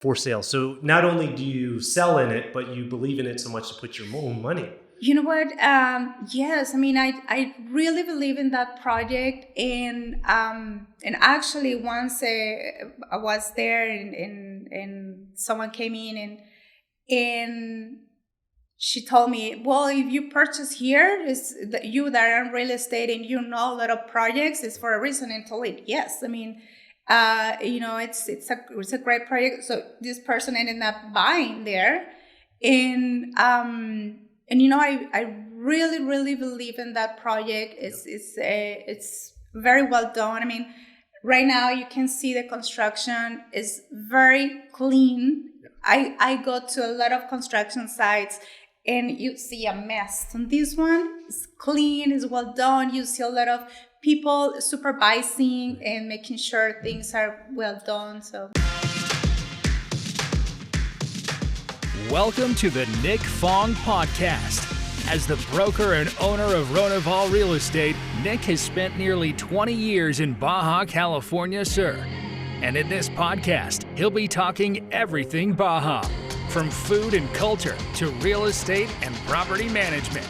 For sale. So not only do you sell in it, but you believe in it so much to put your own money. You know what? Yes, I mean, I really believe in that project, and actually once I was there, and someone came in and she told me, well, if you purchase here, is that you that are in real estate and you know a lot of projects, it's for a reason. And told it, yes, I mean, it's a great project. So this person ended up buying there, and I really, really believe in that project. It's very well done. I mean, right now you can see the construction is very clean. I go to a lot of construction sites and you see a mess. On this one, it's clean, it's well done. You see a lot of people supervising and making sure things are well done. So. Welcome to the Nick Fong Podcast. As the broker and owner of Ronival Real Estate, Nick has spent nearly 20 years in Baja California, sir. And in this podcast, he'll be talking everything Baja, from food and culture to real estate and property management.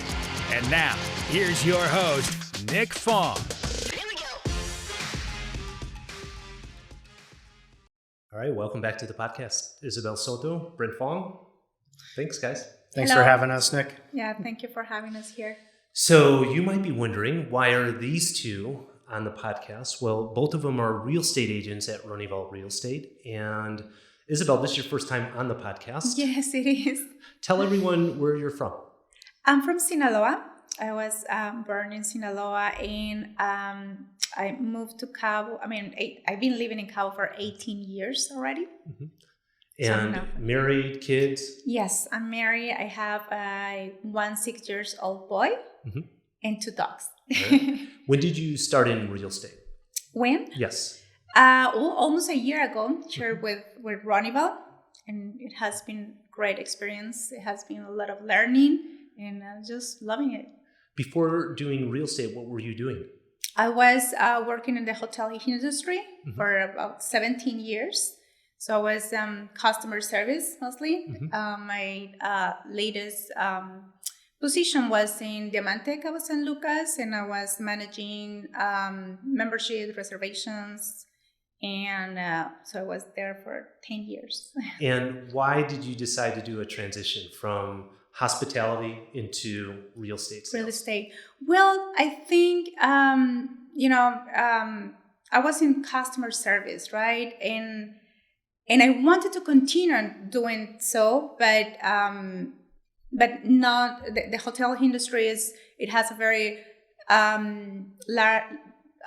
And now, here's your host, Nick Fong. All right, welcome back to the podcast. Isabel, Soto, Brent Fong. Thanks, guys. Thanks Hello. for having us, Nick. Yeah, thank you for having us here. So you might be wondering, why are these two on the podcast? Well, both of them are real estate agents at Ronival Real Estate. And Isabel, this is your first time on the podcast. Yes, it is. Tell everyone where you're from. I'm from Sinaloa. I was born in Sinaloa, and I moved to Cabo. I mean, I've been living in Cabo for 18 years already. Mm-hmm. And married, kids? Yes, I'm married. I have a 1 6-year-old boy and 2 dogs. Right. When did you start in real estate? When? Yes. Almost a year ago, shared with Ronival, and it has been great experience. It has been a lot of learning, and just loving it. Before doing real estate, what were you doing? I was working in the hotel industry for about 17 years. So I was customer service mostly. My latest position was in Diamante, Cabo San Lucas, and I was managing membership reservations. And so I was there for 10 years. And why did you decide to do a transition from hospitality into real estate sales? Real estate. Well, I think, I was in customer service, right? And I wanted to continue doing so, but not the hotel industry it has a very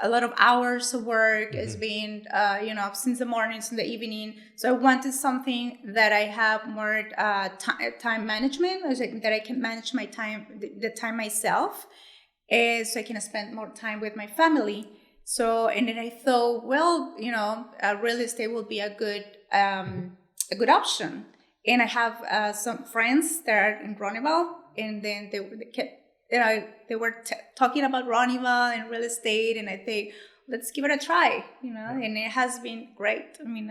a lot of hours of work. It's been since the mornings and the evening. So I wanted something that I have more time management, that I can manage my time, the time myself, so I can spend more time with my family. So, and then I thought, well, real estate will be a good option. And I have some friends that are in Ronival, and then they kept, they were talking about Ronival and real estate, and I think, let's give it a try, and it has been great. I mean,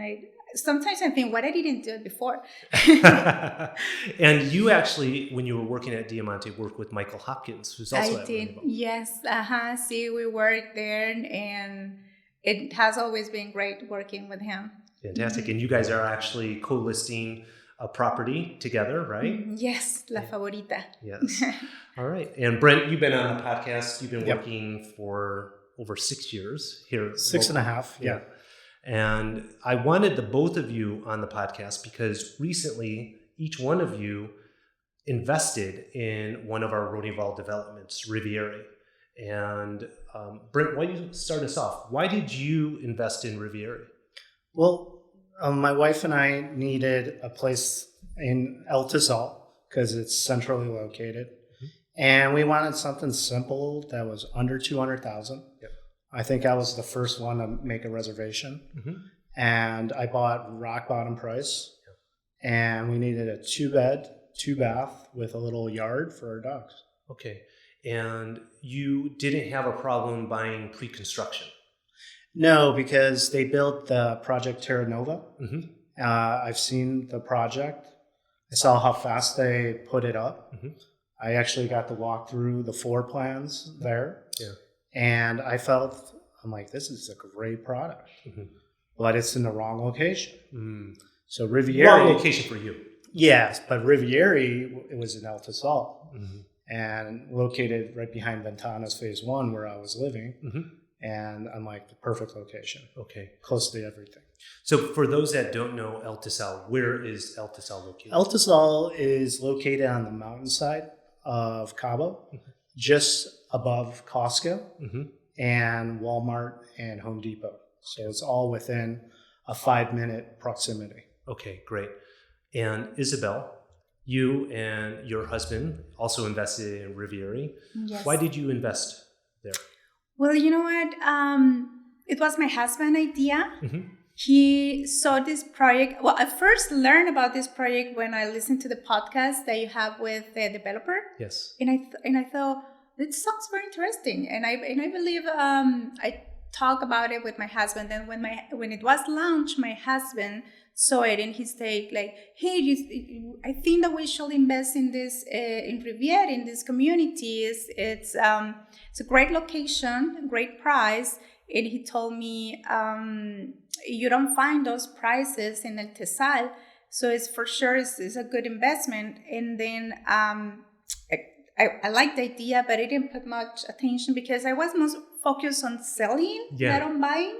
sometimes I think, what I didn't do it before. And you actually, when you were working at Diamante, worked with Michael Hopkins, who's also at Ronival. Yes. See, we worked there, and it has always been great working with him. Fantastic. And you guys are actually co-listing a property together, right? Yes, La Favorita. Yes. All right. And Brent, you've been on the podcast. You've been working for over 6 years here. 6.5. Yeah. And I wanted the both of you on the podcast because recently each one of you invested in one of our Ronival developments, Rivieri. And Brent, why don't you start us off? Why did you invest in Rivieri? Well, my wife and I needed a place in El Tezal because it's centrally located. And we wanted something simple that was under $200,000. Yep. I think I was the first one to make a reservation. And I bought rock bottom price. Yep. And we needed a 2-bed, 2-bath with a little yard for our dogs. Okay. And you didn't have a problem buying pre-construction? No, because they built the Project Terra Nova, I've seen the project. I saw how fast they put it up. Mm-hmm. I actually got to walk through the floor plans there. Yeah. And I'm like, this is a great product. Mm-hmm. But it's in the wrong location. Mm. So Rivieri... Wrong location for you. Yes, but Rivieri, it was in El Tezal. Mm-hmm. And located right behind Ventanas Phase 1 where I was living. Mm-hmm. And I'm like, the perfect location. Okay. Close to everything. So for those that don't know El Tezal, where is El Tezal located? El Tezal is located on the mountainside of Cabo, just above Costco Mm-hmm. and Walmart and Home Depot. So it's all within a 5-minute proximity. Okay, great. And Isabel, you and your husband also invested in Rivieri. Yes. Why did you invest there? Well, you know what? It was my husband's idea. Mm-hmm. He saw this project. Well, I first learned about this project when I listened to the podcast that you have with the developer. Yes. And I thought, this sounds very interesting. And I believe I talked about it with my husband. And when it was launched, my husband saw it and he said, like, hey, I think that we should invest in this in Riviera, in this community. It's a great location, great price. And he told me, you don't find those prices in El Tezal, so it's for sure it's a good investment. And then I liked the idea, but I didn't put much attention because I was most focused on selling, not on buying.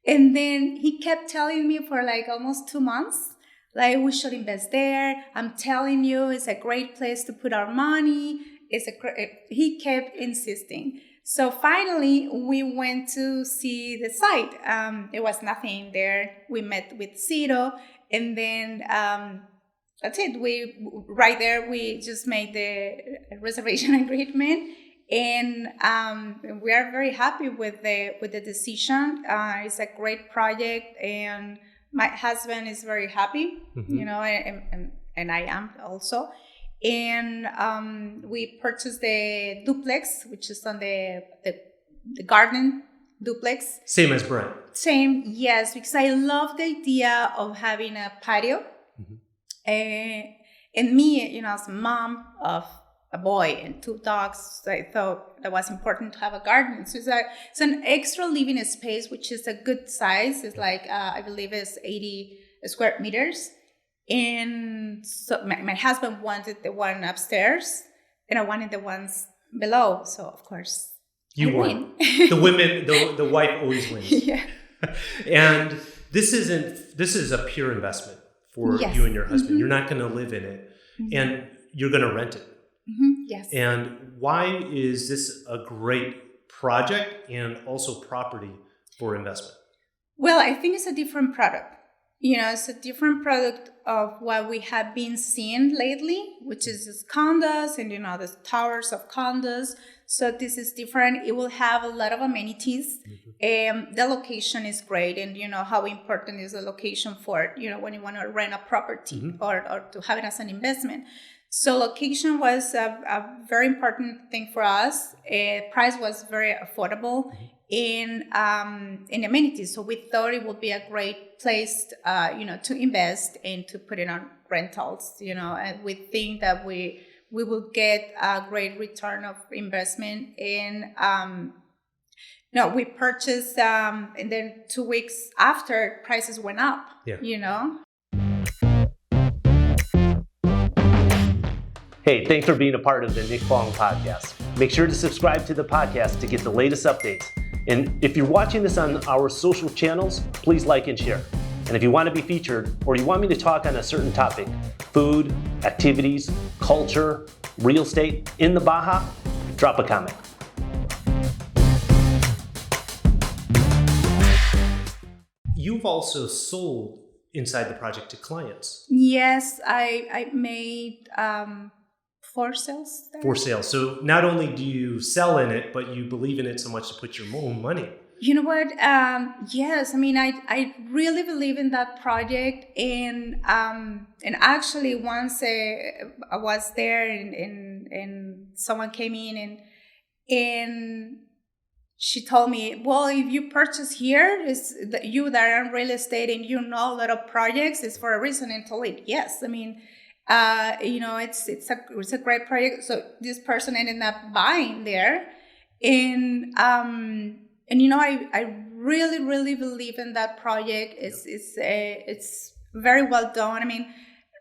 And then he kept telling me for like almost 2 months, like, we should invest there. I'm telling you, it's a great place to put our money. He kept insisting. So finally, we went to see the site. There was nothing there. We met with Soto, and then that's it. Right there, we just made the reservation agreement, and we are very happy with the decision. It's a great project, and my husband is very happy. Mm-hmm. You know, and I am also. And we purchased the duplex, which is on the garden duplex. Same as Brent. Same, yes, because I love the idea of having a patio. Mm-hmm. And me, you know, as a mom of a boy and 2 dogs, I thought that was important to have a garden. So it's an extra living space, which is a good size. It's like, I believe it's 80 square meters. And so my husband wanted the one upstairs, and I wanted the ones below. So of course, you won. The wife always wins. Yeah. And this is a pure investment for you and your husband. Mm-hmm. You're not going to live in it, mm-hmm. and you're going to rent it. Mm-hmm. Yes. And why is this a great project and also property for investment? Well, I think it's a different product. You know, it's a different product of what we have been seeing lately, which is this condos and, you know, the towers of condos. So this is different. It will have a lot of amenities. Mm-hmm. The location is great. And, you know, how important is the location for, you know, when you want to rent a property, mm-hmm. or to have it as an investment. So location was a very important thing for us. Price was very affordable. Mm-hmm. In amenities, so we thought it would be a great place, to invest and to put it on rentals. You know, and we think that we will get a great return of investment. And we purchased, and then 2 weeks after, prices went up. Yeah. You know. Hey, thanks for being a part of the Nick Fong Podcast. Make sure to subscribe to the podcast to get the latest updates. And if you're watching this on our social channels, please like and share. And if you want to be featured, or you want me to talk on a certain topic, food, activities, culture, real estate in the Baja, drop a comment. You've also sold inside the project to clients. Yes, I made 4 sales there. 4 sales. So not only do you sell in it, but you believe in it so much to put your own money. You know what? Yes. I mean, I really believe in that project. And actually, once I was there and someone came in and she told me, well, if you purchase here, you that are in real estate and you know a lot of projects, it's for a reason. And told it, yes. I mean, it's a great project. So this person ended up buying there, and I really, really believe in that project. It's very well done. I mean,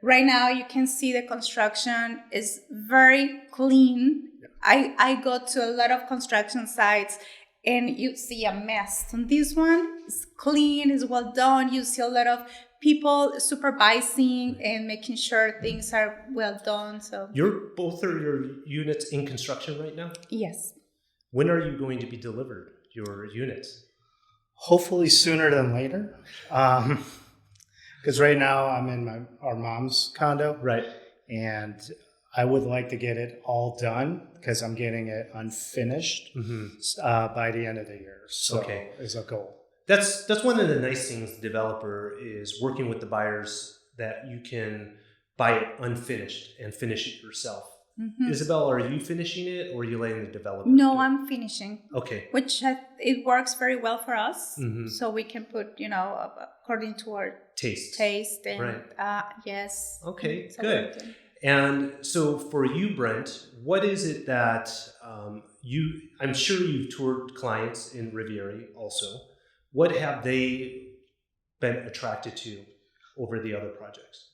right now you can see the construction is very clean. I go to a lot of construction sites and you see a mess. And this one is clean, is well done. You see a lot of people supervising and making sure things are well done. So both are your units in construction right now? Yes. When are you going to be delivered, your units? Hopefully sooner than later. Because right now I'm in our mom's condo. Right. And I would like to get it all done because I'm getting it unfinished by the end of the year. So is a goal. That's one of the nice things, the developer is working with the buyers, that you can buy it unfinished and finish it yourself. Mm-hmm. Isabel, are you finishing it or are you letting the developer? No, I'm finishing. Okay. Which it works very well for us. Mm-hmm. So we can put, according to our taste and right. Yes. Okay, good. And so for you, Brent, what is it that I'm sure you've toured clients in Rivieri also. What have they been attracted to over the other projects?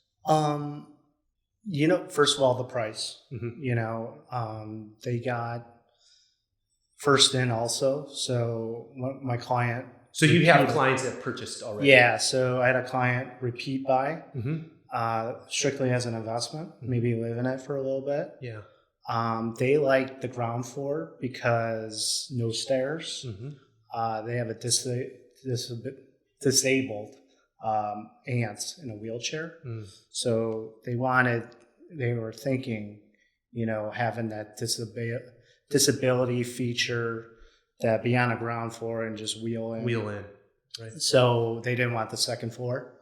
First of all, the price. Mm-hmm. They got first in also. So my client. So you have clients that purchased already? Yeah. So I had a client repeat buy, strictly as an investment, maybe live in it for a little bit. Yeah. They like the ground floor because no stairs. Mm-hmm. They have a disabled aunts in a wheelchair. So they were thinking, having that disability feature that be on a ground floor and just wheel in. Right. So they didn't want the second floor.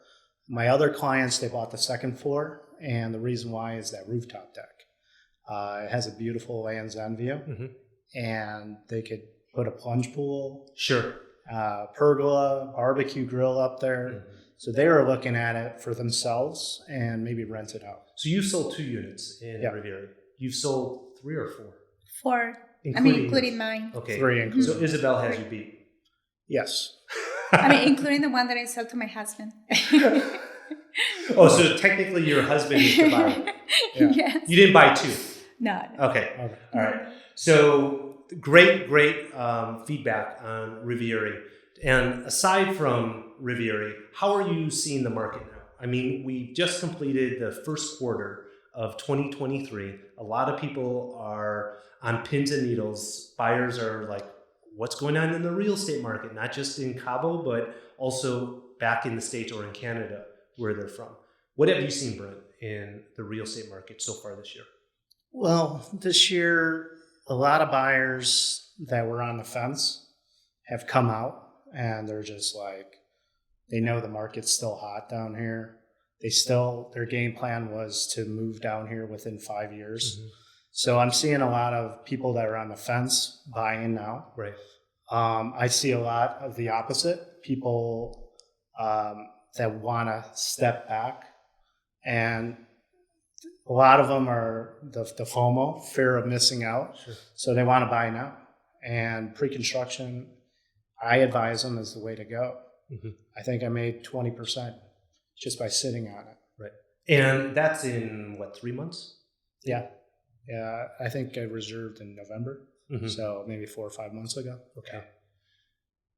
My other clients, they bought the second floor. And the reason why is that rooftop deck. It has a beautiful Land's End view. Mm-hmm. And they could put a plunge pool. Sure. Pergola, barbecue grill up there. Mm-hmm. So they were looking at it for themselves and maybe rent it out. So you've sold 2 units in Rivieri. You've sold 3 or 4? 4. Including mine. Okay. 3 including. So Isabel has you beat. Yes. Including the one that I sold to my husband. Oh, so technically your husband is the buyer. Yeah. Yes. You didn't buy 2? No. Okay. All right. So great feedback on Rivieri. And aside from Rivieri, how are you seeing the market now? I mean, we just completed the first quarter of 2023. A lot of people are on pins and needles. Buyers are like, what's going on in the real estate market? Not just in Cabo, but also back in the States or in Canada, where they're from. What have you seen, Brent, in the real estate market so far this year? Well, this year, a lot of buyers that were on the fence have come out. And they're just like, they know the market's still hot down here. Their game plan was to move down here within 5 years. Mm-hmm. So I'm seeing a lot of people that are on the fence buying now. Right. I see a lot of the opposite, people that want to step back. And a lot of them are the FOMO, fear of missing out. Sure. So they want to buy now. And pre-construction, I advise them is the way to go. Mm-hmm. I think I made 20% just by sitting on it. Right. And that's in 3 months? Yeah. Yeah. I think I reserved in November. Mm-hmm. So maybe 4 or 5 months ago. Okay.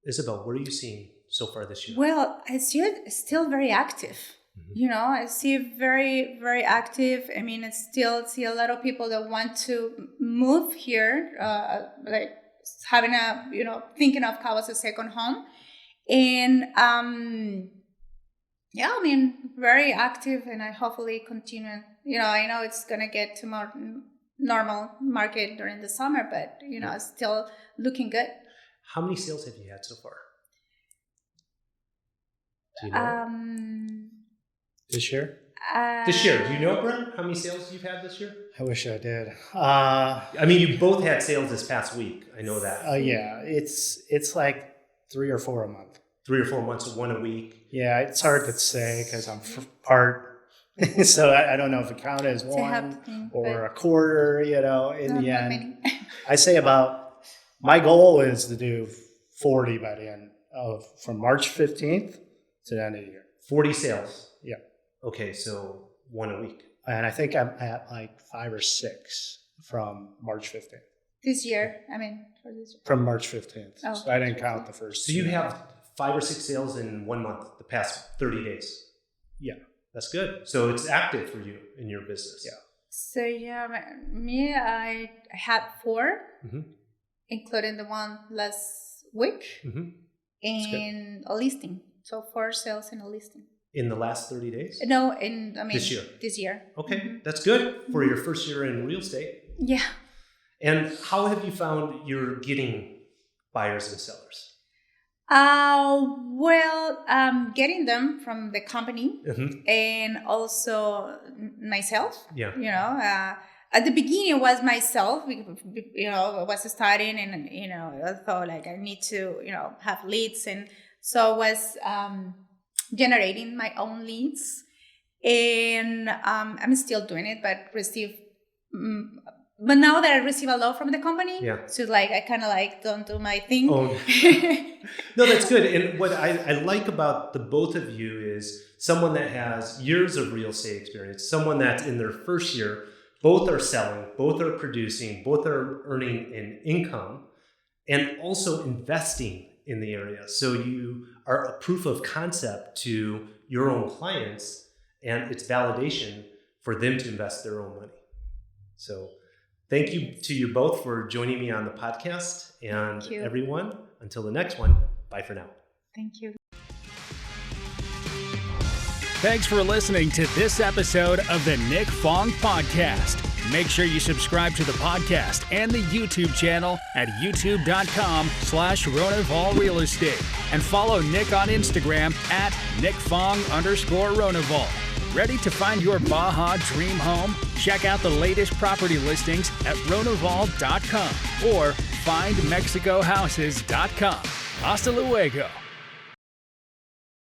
Isabel, what are you seeing so far this year? Well, I see it still very active. Mm-hmm. I see it very, very active. I mean, I still see a lot of people that want to move here, having thinking of Cabos as a second home. And, very active, and I hopefully continue. I know it's going to get to more normal market during the summer, but, it's still looking good. How many sales have you had so far? Do you know? This year? This year, do you know, Brent, how many sales you've had this year? I wish I did. I mean, you both had sales this past week. I know that. Yeah, it's like 3 or 4 a month. 3 or 4 months, 1 a week. Yeah, it's hard to say because I'm part, so I don't know if it counted as one or a quarter. In the end, I say my goal is to do 40 by the end from March 15th to the end of the year. 40 sales. Yeah. Okay, so 1 a week. And I think I'm at like 5 or 6 from March 15th. This year, for this year. From March 15th. Oh. So I didn't count the first. So you have 5 or 6 sales in 1 month, the past 30 days. Yeah. That's good. So it's active for you in your business. Yeah. So me, I had 4, including the one last week, and a listing. So 4 sales and a listing. In the last 30 days? No, this year. This year. Okay, that's good for your first year in real estate. Yeah. And how have you found you're getting buyers and sellers? Getting them from the company and also myself. Yeah. At the beginning it was myself, I was starting and, I thought like I need to, have leads. And so I was generating my own leads, and I'm still doing it, but now that I receive a lot from the company, so like I kind of like don't do my thing. Oh. No, that's good. And what I like about the both of you is someone that has years of real estate experience, someone that's in their first year. Both are selling, both are producing, both are earning an income, and also investing in the area. So you are a proof of concept to your own clients, and it's validation for them to invest their own money. So thank you to you both for joining me on the podcast. And everyone, until the next one, bye for now. Thank you. Thanks for listening to this episode of the Nick Fong Podcast. Make sure you subscribe to the podcast and the YouTube channel at youtube.com/Ronival Real Estate, and follow Nick on Instagram at NickFong_Ronival. Ready to find your Baja dream home? Check out the latest property listings at Ronival.com or findmexicohouses.com. Hasta luego.